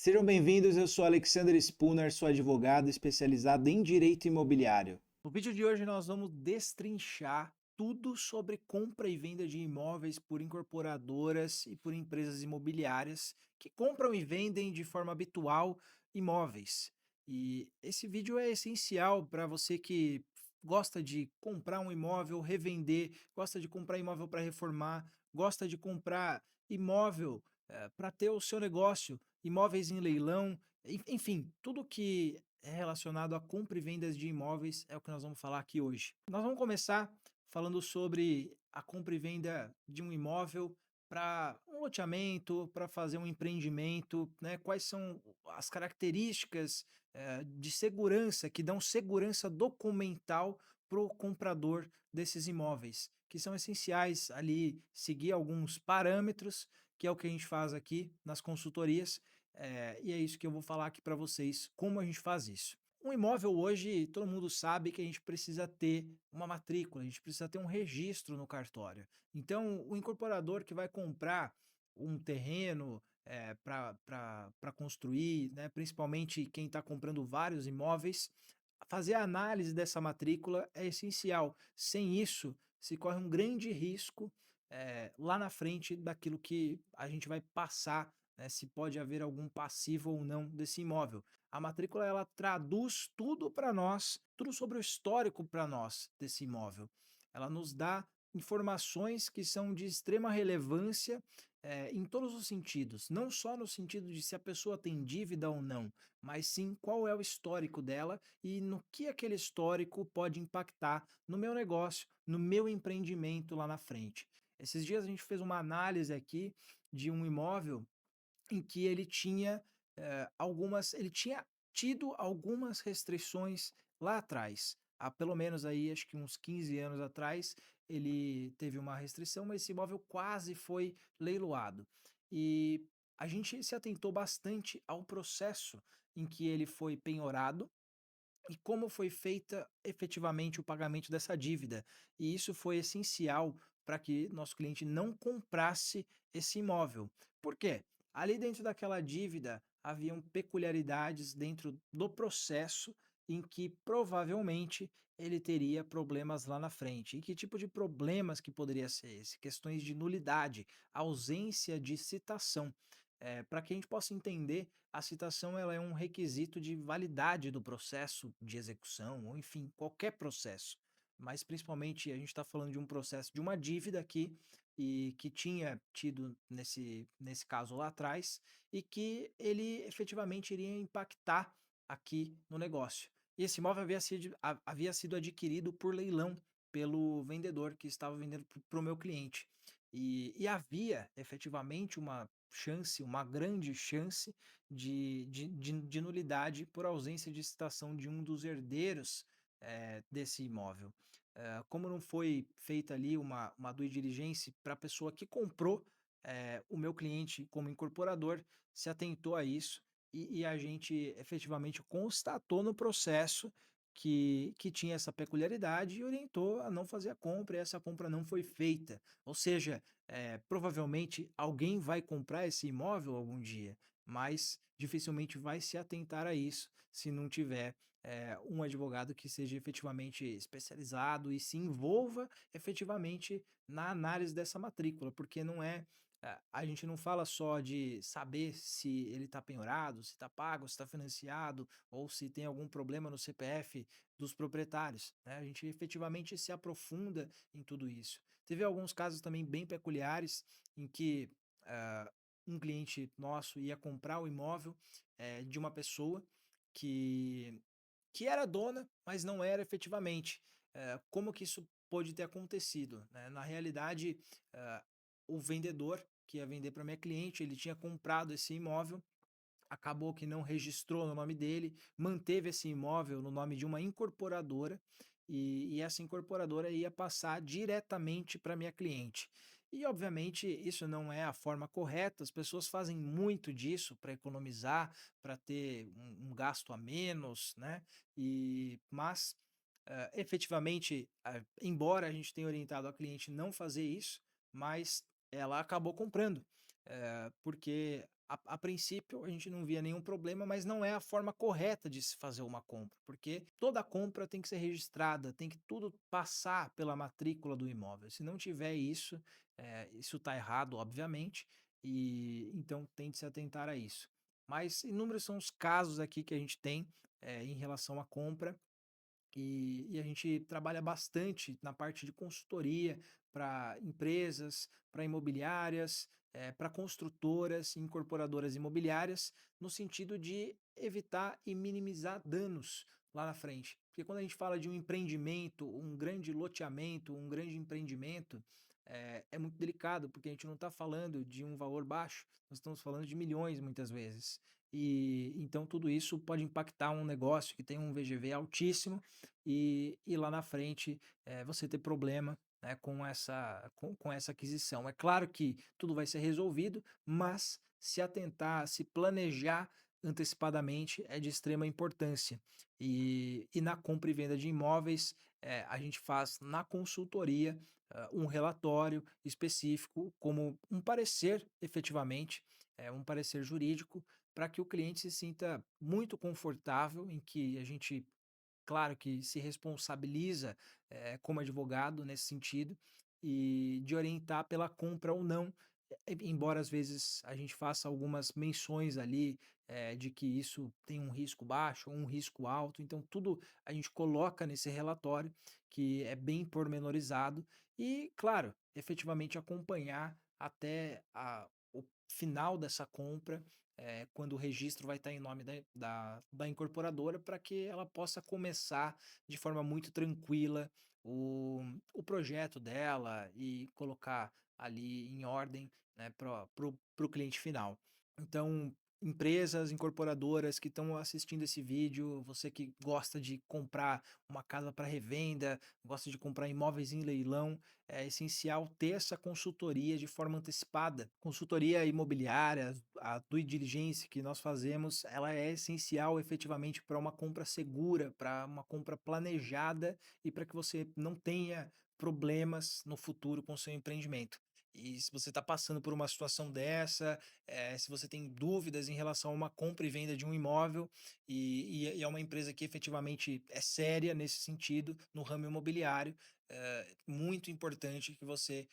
Sejam bem-vindos, eu sou Alexander Spooner, sou advogado especializado em direito imobiliário. No vídeo de hoje nós vamos destrinchar tudo sobre compra e venda de imóveis por incorporadoras e por empresas imobiliárias que compram e vendem de forma habitual imóveis. E esse vídeo é essencial para você que gosta de comprar um imóvel, revender, gosta de comprar imóvel para reformar, gosta de comprar imóvel para ter o seu negócio, imóveis em leilão, enfim, tudo que é relacionado a compra e vendas de imóveis é o que nós vamos falar aqui hoje. Nós vamos começar falando sobre a compra e venda de um imóvel para um loteamento, para fazer um empreendimento, né? Quais são as características de segurança que dão segurança documental para o comprador desses imóveis, que são essenciais ali seguir alguns parâmetros, que é o que a gente faz aqui nas consultorias, e é isso que eu vou falar aqui para vocês, como a gente faz isso. Um imóvel hoje, todo mundo sabe que a gente precisa ter uma matrícula, a gente precisa ter um registro no cartório. Então, o incorporador que vai comprar um terreno para construir, né, principalmente quem está comprando vários imóveis, fazer a análise dessa matrícula é essencial. Sem isso, se corre um grande risco lá na frente daquilo que a gente vai passar, né, se pode haver algum passivo ou não desse imóvel. A matrícula ela traduz tudo para nós, tudo sobre o histórico para nós desse imóvel. Ela nos dá informações que são de extrema relevância em todos os sentidos, não só no sentido de se a pessoa tem dívida ou não, mas sim qual é o histórico dela e no que aquele histórico pode impactar no meu negócio, no meu empreendimento lá na frente. Esses dias a gente fez uma análise aqui de um imóvel em que ele tinha tido algumas restrições lá atrás. Há pelo menos aí, acho que uns 15 anos atrás, ele teve uma restrição, mas esse imóvel quase foi leiloado. E a gente se atentou bastante ao processo em que ele foi penhorado e como foi feita efetivamente o pagamento dessa dívida. E isso foi essencial para que nosso cliente não comprasse esse imóvel. Por quê? Ali dentro daquela dívida haviam peculiaridades dentro do processo em que provavelmente ele teria problemas lá na frente. E que tipo de problemas que poderia ser esse? Questões de nulidade, ausência de citação. Para que a gente possa entender, a citação ela é um requisito de validade do processo de execução, ou enfim, qualquer processo. Mas principalmente a gente está falando de um processo de uma dívida aqui, e que tinha tido nesse caso lá atrás, e que ele efetivamente iria impactar aqui no negócio. E esse imóvel havia sido adquirido por leilão pelo vendedor que estava vendendo para o meu cliente. E havia efetivamente uma chance, uma grande chance de nulidade por ausência de citação de um dos herdeiros desse imóvel. Como não foi feita ali uma due diligence para a pessoa que comprou, o meu cliente, como incorporador, se atentou a isso e a gente efetivamente constatou no processo que tinha essa peculiaridade e orientou a não fazer a compra, e essa compra não foi feita. Ou seja, provavelmente alguém vai comprar esse imóvel algum dia, mas dificilmente vai se atentar a isso se não tiver um advogado que seja efetivamente especializado e se envolva efetivamente na análise dessa matrícula, porque não é. A gente não fala só de saber se ele está penhorado, se está pago, se está financiado ou se tem algum problema no CPF dos proprietários, né? A gente efetivamente se aprofunda em tudo isso. Teve alguns casos também bem peculiares em que um cliente nosso ia comprar o imóvel de uma pessoa que, que era dona, mas não era efetivamente. Como que isso pode ter acontecido, né? Na realidade, eh, o vendedor que ia vender para minha cliente, ele tinha comprado esse imóvel, acabou que não registrou no nome dele, manteve esse imóvel no nome de uma incorporadora e essa incorporadora ia passar diretamente para minha cliente. E obviamente isso não é a forma correta, as pessoas fazem muito disso para economizar, para ter um gasto a menos, né? Mas efetivamente, embora a gente tenha orientado a cliente não fazer isso, mas ela acabou comprando, porque a princípio, a gente não via nenhum problema, mas não é a forma correta de se fazer uma compra, porque toda compra tem que ser registrada, tem que tudo passar pela matrícula do imóvel. Se não tiver isso, isso está errado, obviamente, e então tem que se atentar a isso. Mas inúmeros são os casos aqui que a gente tem, em relação à compra e a gente trabalha bastante na parte de consultoria para empresas, para imobiliárias, para construtoras e incorporadoras imobiliárias, no sentido de evitar e minimizar danos lá na frente. Porque quando a gente fala de um empreendimento, um grande loteamento, um grande empreendimento, é muito delicado, porque a gente não está falando de um valor baixo, nós estamos falando de milhões muitas vezes. E então tudo isso pode impactar um negócio que tem um VGV altíssimo e lá na frente, você ter problema, né, com essa aquisição. É claro que tudo vai ser resolvido, mas se atentar, se planejar antecipadamente é de extrema importância. E na compra e venda de imóveis, a gente faz na consultoria, um relatório específico, como um parecer efetivamente, um parecer jurídico, para que o cliente se sinta muito confortável em que a gente claro que se responsabiliza, como advogado nesse sentido, e de orientar pela compra ou não, embora às vezes a gente faça algumas menções ali, de que isso tem um risco baixo ou um risco alto, então tudo a gente coloca nesse relatório, que é bem pormenorizado e, claro, efetivamente acompanhar até o final dessa compra, quando o registro vai estar em nome da incorporadora, para que ela possa começar de forma muito tranquila o projeto dela e colocar ali em ordem, né, para o cliente final. Então, empresas, incorporadoras que estão assistindo esse vídeo, você que gosta de comprar uma casa para revenda, gosta de comprar imóveis em leilão, é essencial ter essa consultoria de forma antecipada. Consultoria imobiliária, a due diligence que nós fazemos, ela é essencial efetivamente para uma compra segura, para uma compra planejada e para que você não tenha problemas no futuro com o seu empreendimento. E se você está passando por uma situação dessa, se você tem dúvidas em relação a uma compra e venda de um imóvel, e é uma empresa que efetivamente é séria nesse sentido, no ramo imobiliário, muito importante que você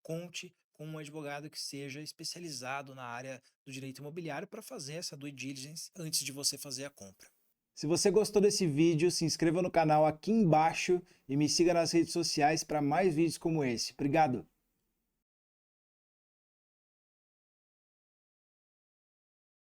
conte com um advogado que seja especializado na área do direito imobiliário para fazer essa due diligence antes de você fazer a compra. Se você gostou desse vídeo, se inscreva no canal aqui embaixo e me siga nas redes sociais para mais vídeos como esse. Obrigado!